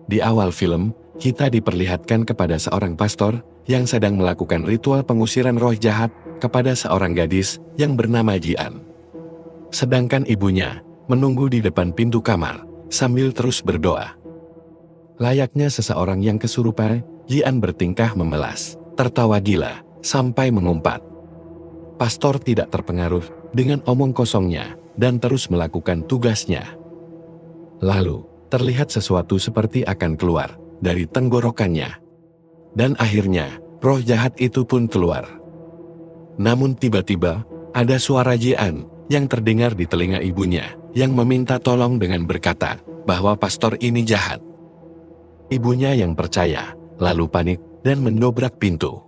Di awal film, kita diperlihatkan kepada seorang pastor yang sedang melakukan ritual pengusiran roh jahat kepada seorang gadis yang bernama Jian. Sedangkan ibunya menunggu di depan pintu kamar sambil terus berdoa. Layaknya seseorang yang kesurupan, Jian bertingkah memelas, tertawa gila, sampai mengumpat. Pastor tidak terpengaruh dengan omong kosongnya dan terus melakukan tugasnya. Lalu, terlihat sesuatu seperti akan keluar dari tenggorokannya. Dan akhirnya, roh jahat itu pun keluar. Namun tiba-tiba, ada suara Jian yang terdengar di telinga ibunya, yang meminta tolong dengan berkata bahwa pastor ini jahat. Ibunya yang percaya, lalu panik dan mendobrak pintu.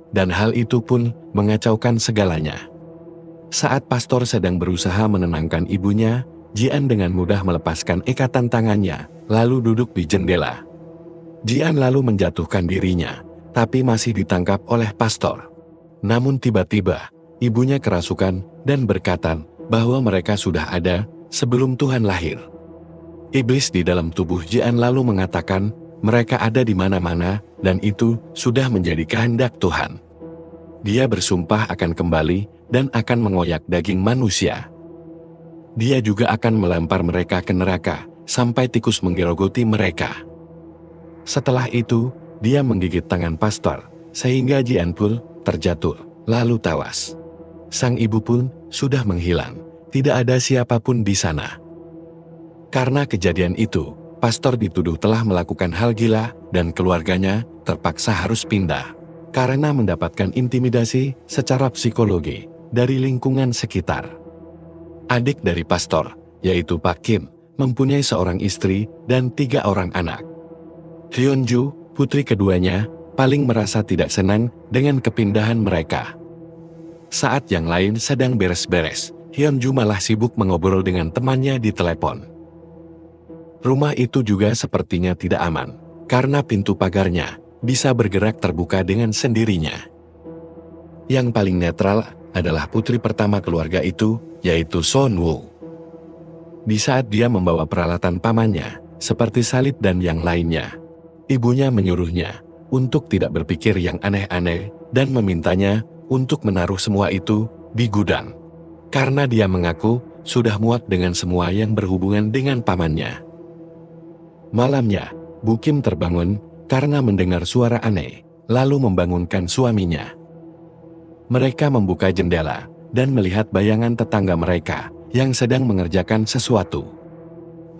Dan hal itu pun mengacaukan segalanya. Saat pastor sedang berusaha menenangkan ibunya, Jian dengan mudah melepaskan ikatan tangannya, lalu duduk di jendela. Jian lalu menjatuhkan dirinya, tapi masih ditangkap oleh pastor. Namun tiba-tiba, ibunya kerasukan dan berkata bahwa mereka sudah ada sebelum Tuhan lahir. Iblis di dalam tubuh Jian lalu mengatakan, mereka ada di mana-mana, dan itu sudah menjadi kehendak Tuhan. Dia bersumpah akan kembali dan akan mengoyak daging manusia. Dia juga akan melempar mereka ke neraka, sampai tikus menggerogoti mereka. Setelah itu, dia menggigit tangan pastor, sehingga Jian pun terjatuh, lalu tewas. Sang ibu pun sudah menghilang, tidak ada siapapun di sana. Karena kejadian itu, pastor dituduh telah melakukan hal gila, dan keluarganya terpaksa harus pindah. Karena mendapatkan intimidasi secara psikologi dari lingkungan sekitar. Adik dari pastor, yaitu Pak Kim, mempunyai seorang istri dan 3 orang anak. Hyunju, putri keduanya, paling merasa tidak senang dengan kepindahan mereka. Saat yang lain sedang beres-beres, Hyunju malah sibuk mengobrol dengan temannya di telepon. Rumah itu juga sepertinya tidak aman, karena pintu pagarnya bisa bergerak terbuka dengan sendirinya. Yang paling netral adalah putri pertama keluarga itu, yaitu Sonwoo. Di saat dia membawa peralatan pamannya, seperti salib dan yang lainnya, ibunya menyuruhnya untuk tidak berpikir yang aneh-aneh dan memintanya untuk menaruh semua itu di gudang. Karena dia mengaku sudah muak dengan semua yang berhubungan dengan pamannya. Malamnya, Bu Kim terbangun karena mendengar suara aneh, lalu membangunkan suaminya. Mereka membuka jendela dan melihat bayangan tetangga mereka yang sedang mengerjakan sesuatu.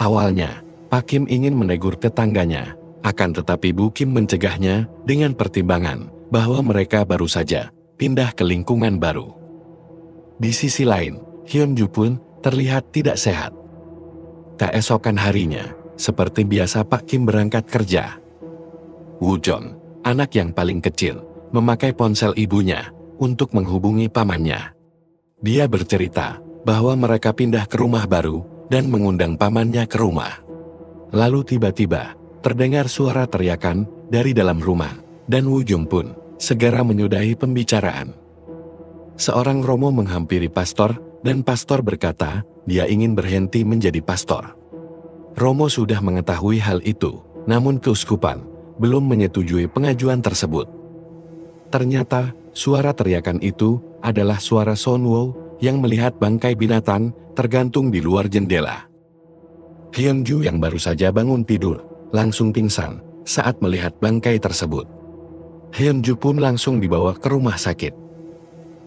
Awalnya, Pak Kim ingin menegur tetangganya, akan tetapi Bu Kim mencegahnya dengan pertimbangan bahwa mereka baru saja pindah ke lingkungan baru. Di sisi lain, Hyunju pun terlihat tidak sehat. Keesokan harinya, seperti biasa Pak Kim berangkat kerja. Woo-jong, anak yang paling kecil, memakai ponsel ibunya untuk menghubungi pamannya. Dia bercerita bahwa mereka pindah ke rumah baru dan mengundang pamannya ke rumah. Lalu tiba-tiba, terdengar suara teriakan dari dalam rumah, dan Woo-jong pun segera menyudahi pembicaraan. Seorang romo menghampiri pastor, dan pastor berkata dia ingin berhenti menjadi pastor. Romo sudah mengetahui hal itu, namun keuskupan belum menyetujui pengajuan tersebut. Ternyata, suara teriakan itu adalah suara Sonwoo yang melihat bangkai binatang tergantung di luar jendela. Hyunju yang baru saja bangun tidur, langsung pingsan saat melihat bangkai tersebut. Hyunju pun langsung dibawa ke rumah sakit.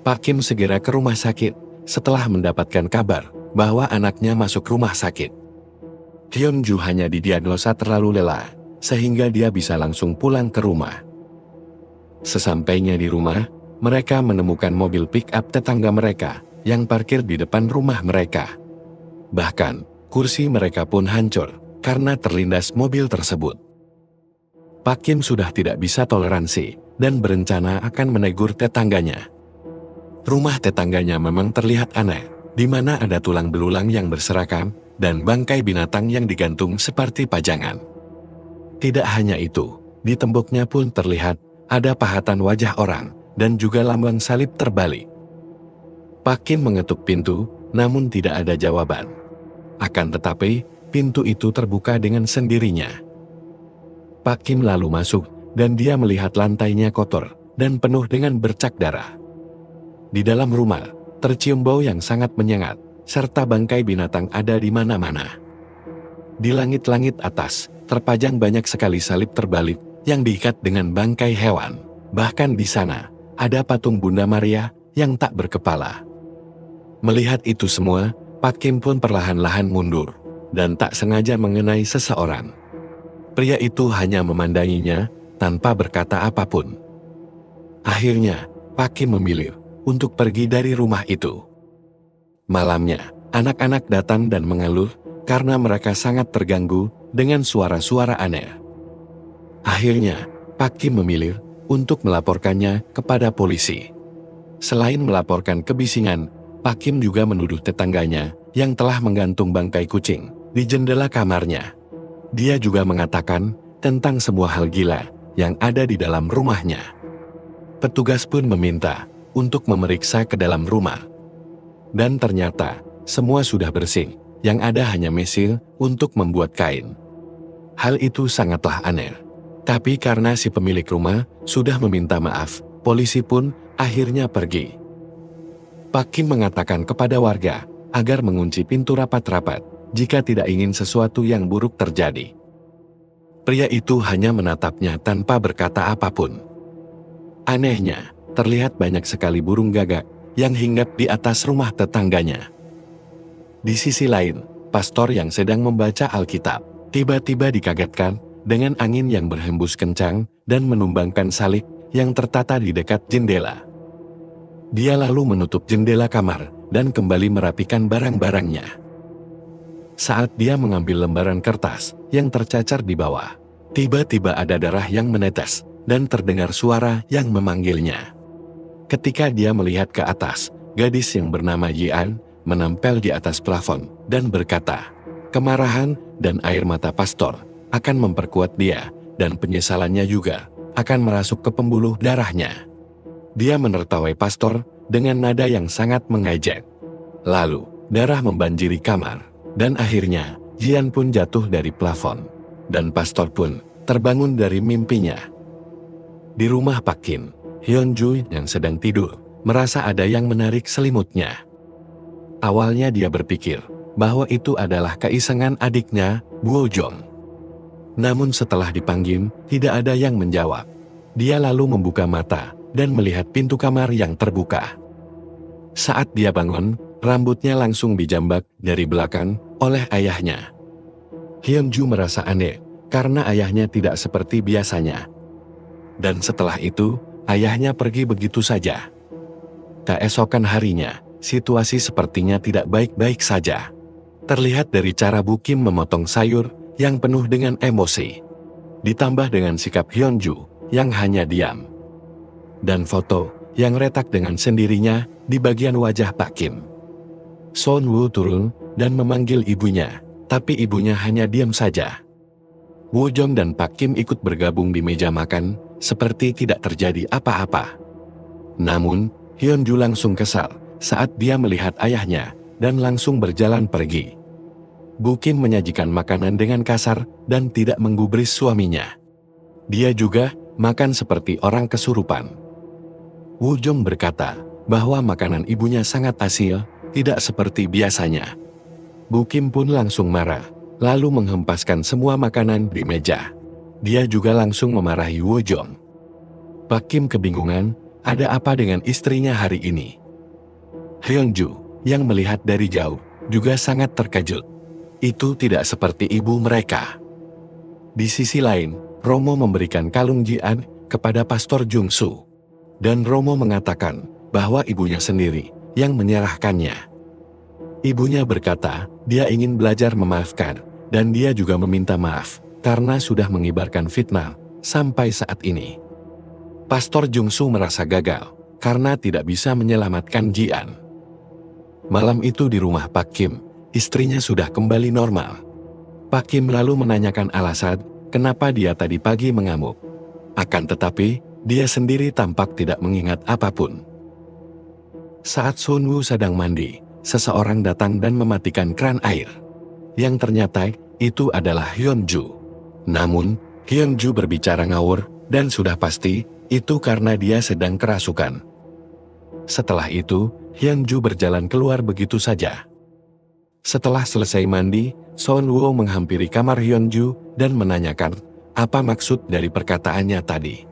Pak Kim segera ke rumah sakit setelah mendapatkan kabar bahwa anaknya masuk rumah sakit. Hyunju hanya didiagnosa terlalu lelah, sehingga dia bisa langsung pulang ke rumah. Sesampainya di rumah, mereka menemukan mobil pick-up tetangga mereka yang parkir di depan rumah mereka. Bahkan, kursi mereka pun hancur karena terlindas mobil tersebut. Pak Kim sudah tidak bisa toleransi dan berencana akan menegur tetangganya. Rumah tetangganya memang terlihat aneh, di mana ada tulang belulang yang berserakan dan bangkai binatang yang digantung seperti pajangan. Tidak hanya itu, di temboknya pun terlihat ada pahatan wajah orang dan juga lambang salib terbalik. Pak Kim mengetuk pintu, namun tidak ada jawaban. Akan tetapi, pintu itu terbuka dengan sendirinya. Pak Kim lalu masuk, dan dia melihat lantainya kotor dan penuh dengan bercak darah. Di dalam rumah, tercium bau yang sangat menyengat, serta bangkai binatang ada di mana-mana. Di langit-langit atas, terpajang banyak sekali salib terbalik yang diikat dengan bangkai hewan. Bahkan di sana, ada patung Bunda Maria yang tak berkepala. Melihat itu semua, Pak Kim pun perlahan-lahan mundur, dan tak sengaja mengenai seseorang. Pria itu hanya memandanginya, tanpa berkata apapun. Akhirnya, Pak Kim memilih untuk pergi dari rumah itu. Malamnya, anak-anak datang dan mengeluh karena mereka sangat terganggu dengan suara-suara aneh. Akhirnya, Pak Kim memilih untuk melaporkannya kepada polisi. Selain melaporkan kebisingan, Pak Kim juga menuduh tetangganya yang telah menggantung bangkai kucing di jendela kamarnya. Dia juga mengatakan tentang semua hal gila yang ada di dalam rumahnya. Petugas pun meminta untuk memeriksa ke dalam rumah. Dan ternyata, semua sudah bersih, yang ada hanya mesil untuk membuat kain. Hal itu sangatlah aneh. Tapi karena si pemilik rumah sudah meminta maaf, polisi pun akhirnya pergi. Pak Kim mengatakan kepada warga agar mengunci pintu rapat-rapat jika tidak ingin sesuatu yang buruk terjadi. Pria itu hanya menatapnya tanpa berkata apapun. Anehnya, terlihat banyak sekali burung gagak yang hinggap di atas rumah tetangganya. Di sisi lain, pastor yang sedang membaca Alkitab tiba-tiba dikagetkan dengan angin yang berhembus kencang dan menumbangkan salib yang tertata di dekat jendela. Dia lalu menutup jendela kamar dan kembali merapikan barang-barangnya. Saat dia mengambil lembaran kertas yang tercacar di bawah, tiba-tiba ada darah yang menetes dan terdengar suara yang memanggilnya. Ketika dia melihat ke atas, gadis yang bernama Yian menempel di atas plafon dan berkata, kemarahan dan air mata pastor akan memperkuat dia, dan penyesalannya juga akan merasuk ke pembuluh darahnya. Dia menertawai pastor dengan nada yang sangat mengejek. Lalu, darah membanjiri kamar, dan akhirnya Jian pun jatuh dari plafon, dan pastor pun terbangun dari mimpinya. Di rumah Pak Kim, Hyunju yang sedang tidur merasa ada yang menarik selimutnya. Awalnya dia berpikir bahwa itu adalah keisengan adiknya, Bo Jong. Namun setelah dipanggil, tidak ada yang menjawab. Dia lalu membuka mata dan melihat pintu kamar yang terbuka. Saat dia bangun, rambutnya langsung dijambak dari belakang oleh ayahnya. Hyunju merasa aneh karena ayahnya tidak seperti biasanya. Dan setelah itu, ayahnya pergi begitu saja. Keesokan harinya, situasi sepertinya tidak baik-baik saja. Terlihat dari cara Bu Kim memotong sayur yang penuh dengan emosi. Ditambah dengan sikap Hyunju yang hanya diam. Dan foto yang retak dengan sendirinya di bagian wajah Pak Kim. Son Woo turun dan memanggil ibunya, tapi ibunya hanya diam saja. Woo Jong dan Pak Kim ikut bergabung di meja makan, seperti tidak terjadi apa-apa. Namun, Hyunju langsung kesal saat dia melihat ayahnya dan langsung berjalan pergi. Bu Kim menyajikan makanan dengan kasar dan tidak menggubris suaminya. Dia juga makan seperti orang kesurupan. Woo Jong berkata bahwa makanan ibunya sangat asil, tidak seperti biasanya. Bu Kim pun langsung marah, lalu menghempaskan semua makanan di meja. Dia juga langsung memarahi Woo Jong. Pak Kim kebingungan, ada apa dengan istrinya hari ini? Hyunju, yang melihat dari jauh, juga sangat terkejut. Itu tidak seperti ibu mereka. Di sisi lain, Romo memberikan kalung Jian kepada Pastor Jungsu. Dan Romo mengatakan bahwa ibunya sendiri yang menyerahkannya. Ibunya berkata, dia ingin belajar memaafkan, dan dia juga meminta maaf karena sudah mengibarkan fitnah sampai saat ini. Pastor Jungsu merasa gagal karena tidak bisa menyelamatkan Jian. Malam itu di rumah Pak Kim, istrinya sudah kembali normal. Pak Kim lalu menanyakan alasan kenapa dia tadi pagi mengamuk. Akan tetapi, dia sendiri tampak tidak mengingat apapun. Saat Sun Woo sedang mandi, seseorang datang dan mematikan kran air. Yang ternyata itu adalah Hyunju. Namun, Hyunju berbicara ngawur, dan sudah pasti, itu karena dia sedang kerasukan. Setelah itu, Hyunju berjalan keluar begitu saja. Setelah selesai mandi, Sonwoo menghampiri kamar Hyunju dan menanyakan, apa maksud dari perkataannya tadi.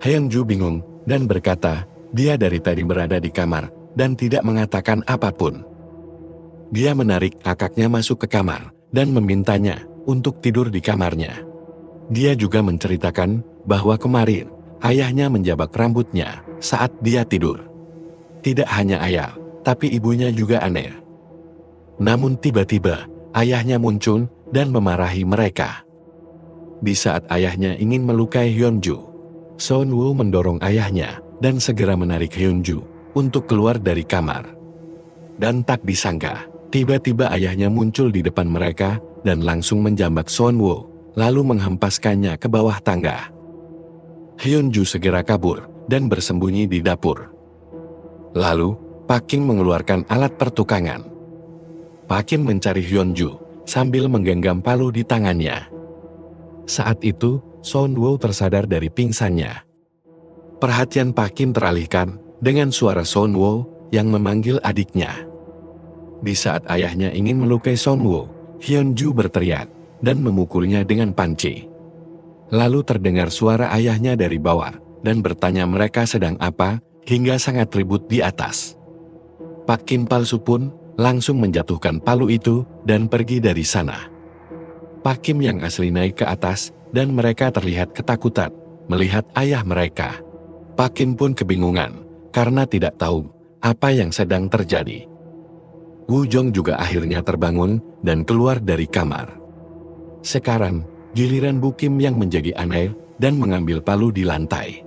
Hyunju bingung, dan berkata, dia dari tadi berada di kamar, dan tidak mengatakan apapun. Dia menarik kakaknya masuk ke kamar, dan memintanya untuk tidur di kamarnya. Dia juga menceritakan bahwa kemarin, ayahnya menjabak rambutnya saat dia tidur. Tidak hanya ayah, tapi ibunya juga aneh. Namun tiba-tiba, ayahnya muncul dan memarahi mereka. Di saat ayahnya ingin melukai Hyunju, Sonwoo mendorong ayahnya dan segera menarik Hyunju untuk keluar dari kamar. Dan tak disangka, tiba-tiba ayahnya muncul di depan mereka dan langsung menjambak Sonwoo, lalu menghempaskannya ke bawah tangga. Hyunju segera kabur dan bersembunyi di dapur. Lalu, Pak Kim mengeluarkan alat pertukangan. Pak Kim mencari Hyunju sambil menggenggam palu di tangannya. Saat itu, Sonwoo tersadar dari pingsannya. Perhatian Pak Kim teralihkan dengan suara Sonwoo yang memanggil adiknya. Di saat ayahnya ingin melukai Sonwoo, Hyunju berteriak dan memukulnya dengan panci. Lalu terdengar suara ayahnya dari bawah dan bertanya mereka sedang apa, hingga sangat ribut di atas. Pak Kim palsu pun langsung menjatuhkan palu itu dan pergi dari sana. Pak Kim yang asli naik ke atas dan mereka terlihat ketakutan melihat ayah mereka. Pak Kim pun kebingungan karena tidak tahu apa yang sedang terjadi. Woo Jong juga akhirnya terbangun dan keluar dari kamar. Sekarang, giliran Bu Kim yang menjadi aneh dan mengambil palu di lantai.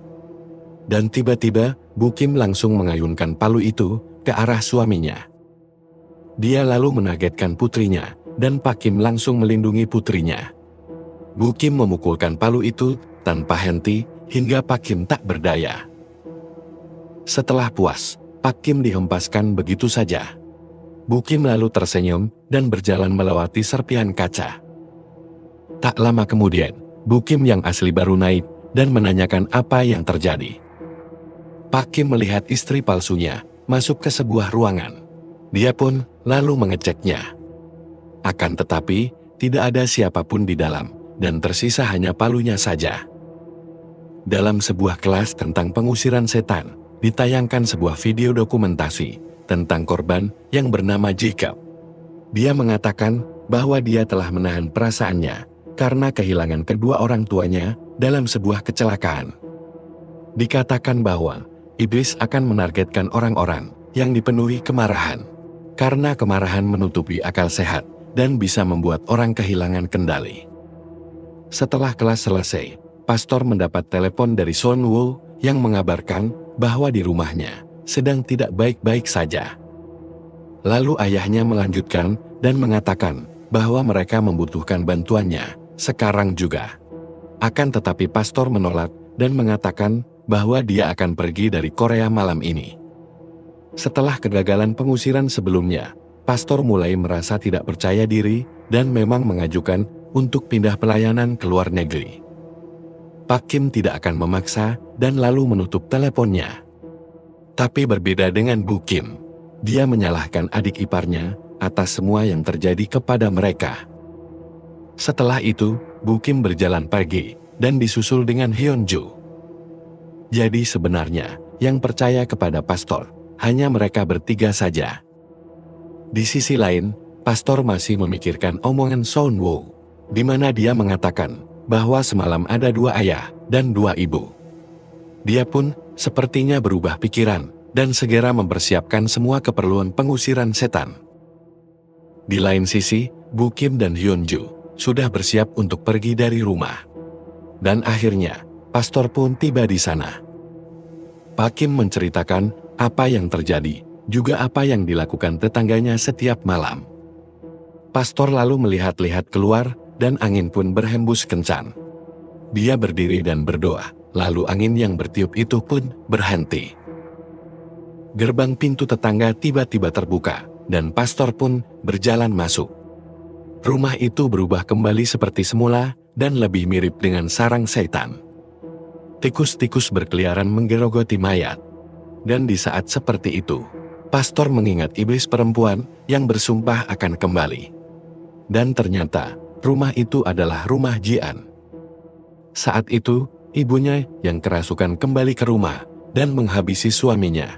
Dan tiba-tiba, Bu Kim langsung mengayunkan palu itu ke arah suaminya. Dia lalu menagetkan putrinya, dan Pak Kim langsung melindungi putrinya. Bu Kim memukulkan palu itu tanpa henti, hingga Pak Kim tak berdaya. Setelah puas, Pak Kim dihempaskan begitu saja. Bu Kim lalu tersenyum dan berjalan melewati serpihan kaca. Tak lama kemudian, Bu Kim yang asli baru naik dan menanyakan apa yang terjadi. Pak Kim melihat istri palsunya masuk ke sebuah ruangan. Dia pun lalu mengeceknya. Akan tetapi, tidak ada siapapun di dalam, dan tersisa hanya palunya saja. Dalam sebuah kelas tentang pengusiran setan, ditayangkan sebuah video dokumentasi tentang korban yang bernama Jacob. Dia mengatakan bahwa dia telah menahan perasaannya karena kehilangan kedua orang tuanya dalam sebuah kecelakaan. Dikatakan bahwa iblis akan menargetkan orang-orang yang dipenuhi kemarahan, karena kemarahan menutupi akal sehat dan bisa membuat orang kehilangan kendali. Setelah kelas selesai, pastor mendapat telepon dari Sonwoo yang mengabarkan bahwa di rumahnya sedang tidak baik-baik saja. Lalu ayahnya melanjutkan dan mengatakan bahwa mereka membutuhkan bantuannya sekarang juga. Akan tetapi pastor menolak dan mengatakan bahwa dia akan pergi dari Korea malam ini. Setelah kegagalan pengusiran sebelumnya, pastor mulai merasa tidak percaya diri dan memang mengajukan untuk pindah pelayanan ke luar negeri. Pak Kim tidak akan memaksa dan lalu menutup teleponnya. Tapi berbeda dengan Bu Kim, dia menyalahkan adik iparnya atas semua yang terjadi kepada mereka. Setelah itu, Bu Kim berjalan pergi dan disusul dengan Hyunju. Jadi sebenarnya, yang percaya kepada pastor hanya mereka bertiga saja. Di sisi lain, pastor masih memikirkan omongan Sonwoo, di mana dia mengatakan bahwa semalam ada dua ayah dan dua ibu. Dia pun sepertinya berubah pikiran dan segera mempersiapkan semua keperluan pengusiran setan. Di lain sisi, Bu Kim dan Hyunju sudah bersiap untuk pergi dari rumah. Dan akhirnya, pastor pun tiba di sana. Pak Kim menceritakan apa yang terjadi, juga apa yang dilakukan tetangganya setiap malam. Pastor lalu melihat-lihat keluar, dan angin pun berhembus kencang. Dia berdiri dan berdoa, lalu angin yang bertiup itu pun berhenti. Gerbang pintu tetangga tiba-tiba terbuka, dan pastor pun berjalan masuk. Rumah itu berubah kembali seperti semula, dan lebih mirip dengan sarang setan. Tikus-tikus berkeliaran menggerogoti mayat. Dan di saat seperti itu, pastor mengingat iblis perempuan yang bersumpah akan kembali. Dan ternyata, rumah itu adalah rumah Jian. Saat itu, ibunya yang kerasukan kembali ke rumah dan menghabisi suaminya.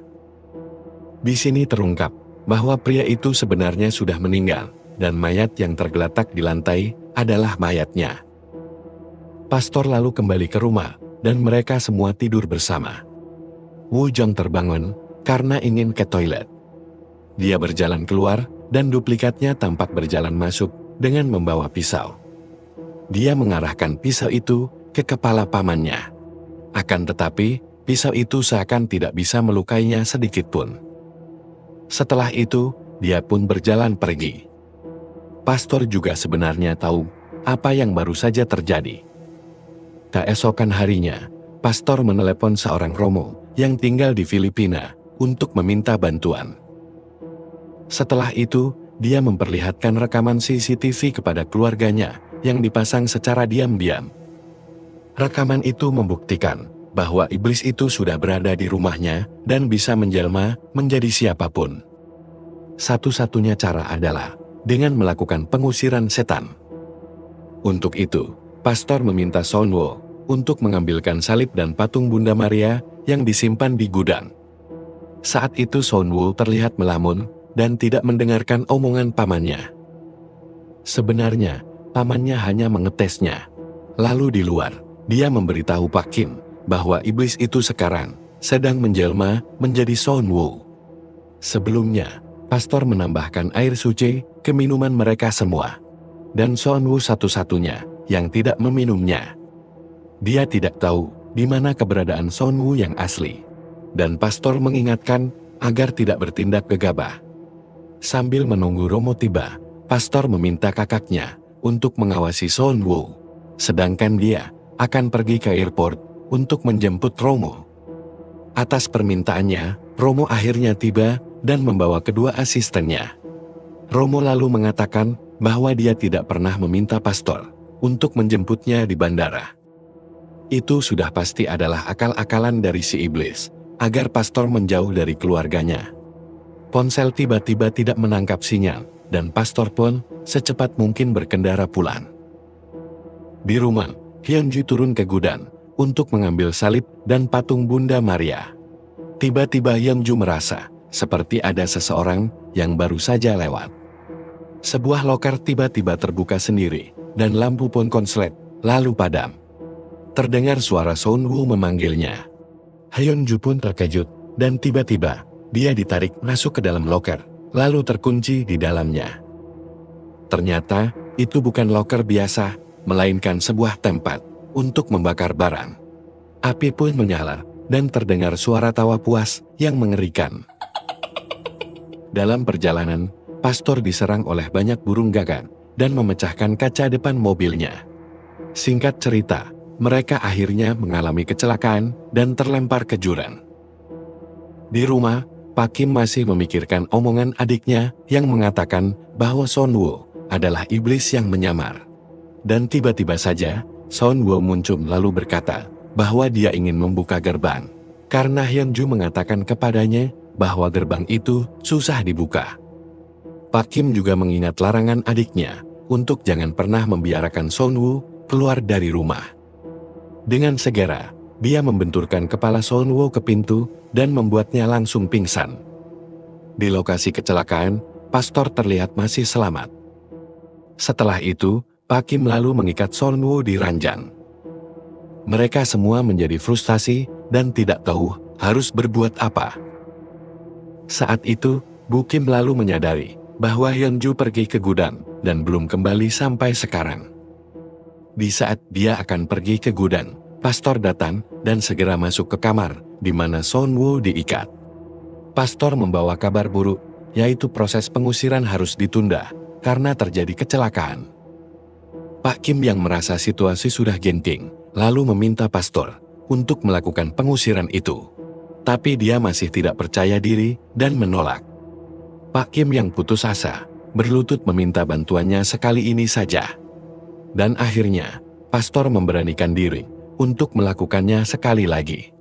Di sini terungkap bahwa pria itu sebenarnya sudah meninggal, dan mayat yang tergeletak di lantai adalah mayatnya. Pastor lalu kembali ke rumah, dan mereka semua tidur bersama. Wu Zhong terbangun karena ingin ke toilet. Dia berjalan keluar, dan duplikatnya tampak berjalan masuk dengan membawa pisau. Dia mengarahkan pisau itu ke kepala pamannya. Akan tetapi, pisau itu seakan tidak bisa melukainya sedikit pun. Setelah itu, dia pun berjalan pergi. Pastor juga sebenarnya tahu apa yang baru saja terjadi. Keesokan harinya, pastor menelepon seorang Romo yang tinggal di Filipina untuk meminta bantuan. Setelah itu, dia memperlihatkan rekaman CCTV kepada keluarganya yang dipasang secara diam-diam. Rekaman itu membuktikan bahwa iblis itu sudah berada di rumahnya dan bisa menjelma menjadi siapapun. Satu-satunya cara adalah dengan melakukan pengusiran setan. Untuk itu, pastor meminta Son Wo untuk mengambilkan salib dan patung Bunda Maria yang disimpan di gudang. Saat itu Son Wo terlihat melamun dan tidak mendengarkan omongan pamannya. Sebenarnya, pamannya hanya mengetesnya. Lalu di luar, dia memberitahu Pak Kim bahwa iblis itu sekarang sedang menjelma menjadi Son Wo. Sebelumnya, pastor menambahkan air suci ke minuman mereka semua. Dan Son Wo satu-satunya yang tidak meminumnya. Dia tidak tahu di mana keberadaan Son Wo yang asli. Dan pastor mengingatkan agar tidak bertindak gegabah. Sambil menunggu Romo tiba, pastor meminta kakaknya untuk mengawasi Son Wo. Sedangkan dia akan pergi ke airport untuk menjemput Romo. Atas permintaannya, Romo akhirnya tiba dan membawa kedua asistennya. Romo lalu mengatakan bahwa dia tidak pernah meminta pastor untuk menjemputnya di bandara. Itu sudah pasti adalah akal-akalan dari si iblis, agar pastor menjauh dari keluarganya. Ponsel tiba-tiba tidak menangkap sinyal, dan pastor pun secepat mungkin berkendara pulang. Di rumah, Hyunju turun ke gudang untuk mengambil salib dan patung Bunda Maria. Tiba-tiba Hyunju merasa seperti ada seseorang yang baru saja lewat. Sebuah loker tiba-tiba terbuka sendiri, dan lampu pun konslet, lalu padam. Terdengar suara Son Wo memanggilnya. Hyunju pun terkejut, dan tiba-tiba, dia ditarik masuk ke dalam loker, lalu terkunci di dalamnya. Ternyata, itu bukan loker biasa, melainkan sebuah tempat untuk membakar barang. Api pun menyala, dan terdengar suara tawa puas yang mengerikan. Dalam perjalanan, pastor diserang oleh banyak burung gagak, dan memecahkan kaca depan mobilnya. Singkat cerita, mereka akhirnya mengalami kecelakaan dan terlempar ke jurang. Di rumah, Pak Kim masih memikirkan omongan adiknya yang mengatakan bahwa Son Wo adalah iblis yang menyamar. Dan tiba-tiba saja, Son Wo muncul lalu berkata bahwa dia ingin membuka gerbang. Karena Hyunju mengatakan kepadanya bahwa gerbang itu susah dibuka. Pak Kim juga mengingat larangan adiknya untuk jangan pernah membiarkan Son Wo keluar dari rumah. Dengan segera, dia membenturkan kepala Son Wo ke pintu dan membuatnya langsung pingsan. Di lokasi kecelakaan, pastor terlihat masih selamat. Setelah itu, Pak Kim lalu mengikat Son Wo di ranjang. Mereka semua menjadi frustasi dan tidak tahu harus berbuat apa. Saat itu, Bu Kim lalu menyadari bahwa Hyunju pergi ke gudang dan belum kembali sampai sekarang. Di saat dia akan pergi ke gudang, pastor datang dan segera masuk ke kamar di mana Son Wo diikat. Pastor membawa kabar buruk, yaitu proses pengusiran harus ditunda karena terjadi kecelakaan. Pak Kim yang merasa situasi sudah genting, lalu meminta pastor untuk melakukan pengusiran itu. Tapi dia masih tidak percaya diri dan menolak. Pak Kim yang putus asa, berlutut meminta bantuannya sekali ini saja. Dan akhirnya, pastor memberanikan diri untuk melakukannya sekali lagi.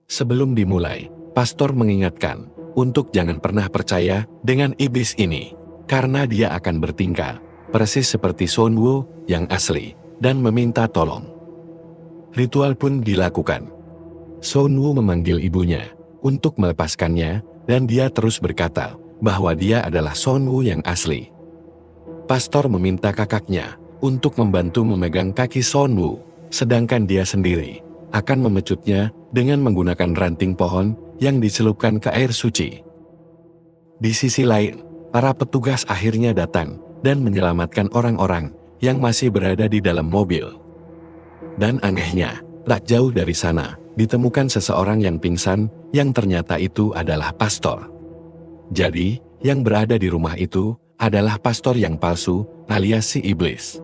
Sebelum dimulai, pastor mengingatkan untuk jangan pernah percaya dengan iblis ini, karena dia akan bertingkah persis seperti Sun Wu yang asli dan meminta tolong. Ritual pun dilakukan. Sun Wu memanggil ibunya untuk melepaskannya, dan dia terus berkata bahwa dia adalah Sun Wu yang asli. Pastor meminta kakaknya untuk membantu memegang kaki Sun Wu, sedangkan dia sendiri akan memecutnya dengan menggunakan ranting pohon yang dicelupkan ke air suci. Di sisi lain, para petugas akhirnya datang dan menyelamatkan orang-orang yang masih berada di dalam mobil. Dan anehnya, tak jauh dari sana, ditemukan seseorang yang pingsan, yang ternyata itu adalah pastor. Jadi, yang berada di rumah itu adalah pastor yang palsu, alias si iblis.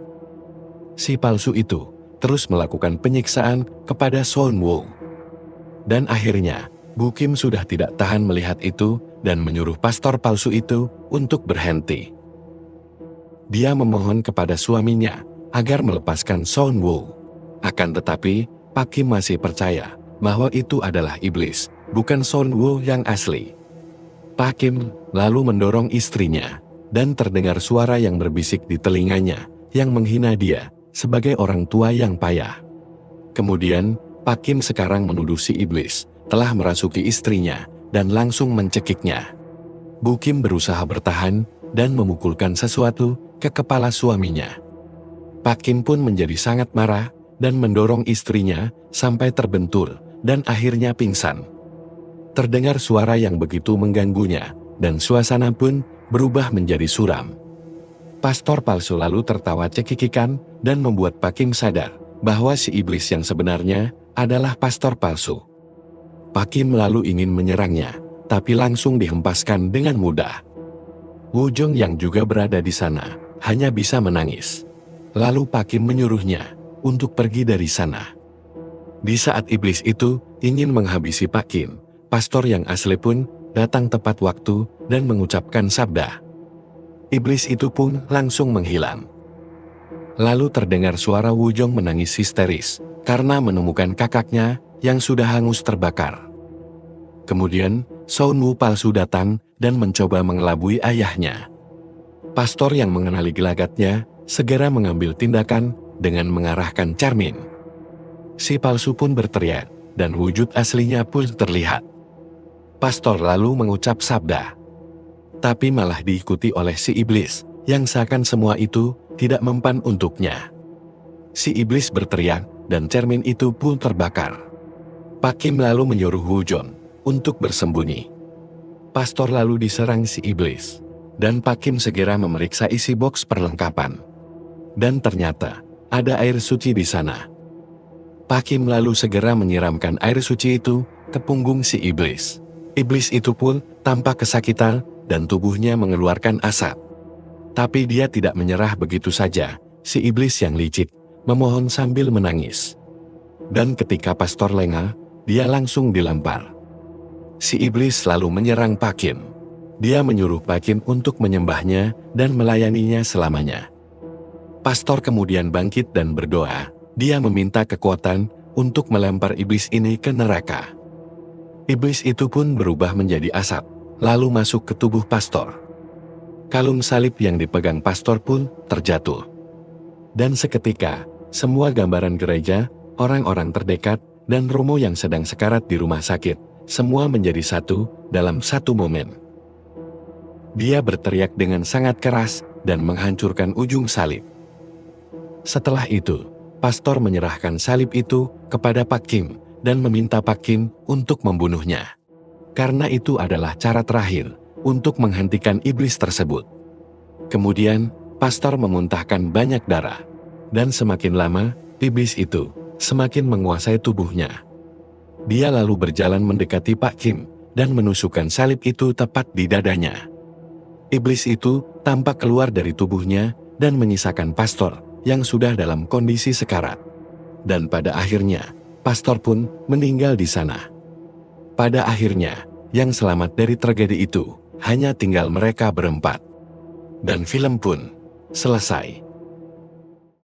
Si palsu itu terus melakukan penyiksaan kepada Sun Wu. Dan akhirnya, Bu Kim sudah tidak tahan melihat itu dan menyuruh pastor palsu itu untuk berhenti. Dia memohon kepada suaminya agar melepaskan Sun Wu. Akan tetapi, Pak Kim masih percaya bahwa itu adalah iblis, bukan Sun Wu yang asli. Pak Kim lalu mendorong istrinya, dan terdengar suara yang berbisik di telinganya, yang menghina dia sebagai orang tua yang payah. Kemudian, Pak Kim sekarang menuduh si iblis telah merasuki istrinya dan langsung mencekiknya. Bu Kim berusaha bertahan dan memukulkan sesuatu ke kepala suaminya. Pak Kim pun menjadi sangat marah dan mendorong istrinya sampai terbentur dan akhirnya pingsan. Terdengar suara yang begitu mengganggunya dan suasana pun berubah menjadi suram. Pastor palsu lalu tertawa cekikikan dan membuat Pak Kim sadar bahwa si iblis yang sebenarnya adalah pastor palsu. Pak Kim lalu ingin menyerangnya, tapi langsung dihempaskan dengan mudah. Wu Jong yang juga berada di sana hanya bisa menangis. Lalu Pak Kim menyuruhnya untuk pergi dari sana. Di saat iblis itu ingin menghabisi Pak Kim, pastor yang asli pun datang tepat waktu dan mengucapkan sabda. Iblis itu pun langsung menghilang. Lalu terdengar suara Wu Jong menangis histeris karena menemukan kakaknya yang sudah hangus terbakar. Kemudian, Sun Wu palsu datang dan mencoba mengelabui ayahnya. Pastor yang mengenali gelagatnya segera mengambil tindakan dengan mengarahkan cermin. Si palsu pun berteriak dan wujud aslinya pun terlihat. Pastor lalu mengucap sabda, tapi malah diikuti oleh si iblis, yang seakan semua itu tidak mempan untuknya. Si iblis berteriak, dan cermin itu pun terbakar. Pak Kim lalu menyuruh Wu Jong untuk bersembunyi. Pastor lalu diserang si iblis, dan Pak Kim segera memeriksa isi box perlengkapan. Dan ternyata, ada air suci di sana. Pak Kim lalu segera menyiramkan air suci itu ke punggung si iblis. Iblis itu pun tampak kesakitan, dan tubuhnya mengeluarkan asap. Tapi dia tidak menyerah begitu saja, si iblis yang licik memohon sambil menangis. Dan ketika pastor lengah, dia langsung dilempar. Si iblis lalu menyerang Pak Kim. Dia menyuruh Pak Kim untuk menyembahnya dan melayaninya selamanya. Pastor kemudian bangkit dan berdoa, dia meminta kekuatan untuk melempar iblis ini ke neraka. Iblis itu pun berubah menjadi asap, lalu masuk ke tubuh pastor. Kalung salib yang dipegang pastor pun terjatuh. Dan seketika, semua gambaran gereja, orang-orang terdekat, dan Romo yang sedang sekarat di rumah sakit, semua menjadi satu dalam satu momen. Dia berteriak dengan sangat keras dan menghancurkan ujung salib. Setelah itu, pastor menyerahkan salib itu kepada Pak Kim dan meminta Pak Kim untuk membunuhnya. Karena itu adalah cara terakhir untuk menghentikan iblis tersebut. Kemudian, pastor memuntahkan banyak darah. Dan semakin lama, iblis itu semakin menguasai tubuhnya. Dia lalu berjalan mendekati Pak Kim dan menusukkan salib itu tepat di dadanya. Iblis itu tampak keluar dari tubuhnya dan menyisakan pastor yang sudah dalam kondisi sekarat. Dan pada akhirnya, pastor pun meninggal di sana. Pada akhirnya, yang selamat dari tragedi itu hanya tinggal mereka berempat. Dan film pun selesai.